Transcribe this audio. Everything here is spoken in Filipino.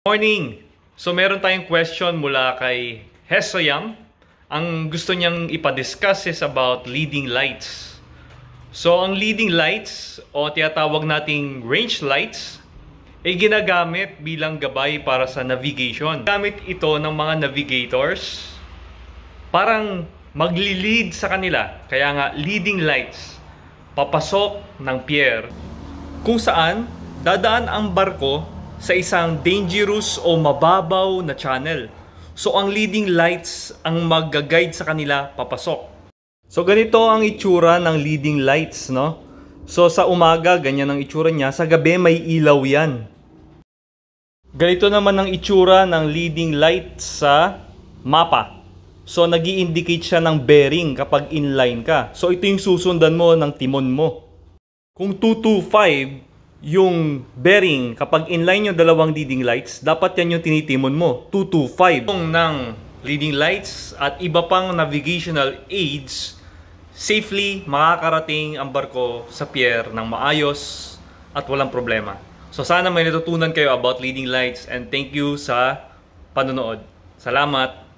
Morning! So meron tayong question mula kay Hesoyam. Ang gusto niyang ipadiscuss is about leading lights. So ang leading lights o tinatawag nating range lights ay ginagamit bilang gabay para sa navigation. Gamit ito ng mga navigators parang magli-lead sa kanila. Kaya nga leading lights, papasok ng pier kung saan dadaan ang barko sa isang dangerous o mababaw na channel. So ang leading lights ang mag-guide sa kanila papasok. So ganito ang itsura ng leading lights, no? So sa umaga ganyan ang itsura niya, sa gabi may ilaw yan. Ganito naman ang itsura ng leading light sa mapa. So nag-i-indicate siya ng bearing kapag inline ka. So ito yung susundan mo ng timon mo. Kung 225 yung bearing, kapag inline yung dalawang leading lights, dapat yan yung tinitimon mo, 225. Ng leading lights at iba pang navigational aids, safely makakarating ang barko sa pier ng maayos at walang problema. So sana may natutunan kayo about leading lights and thank you sa panonood. Salamat!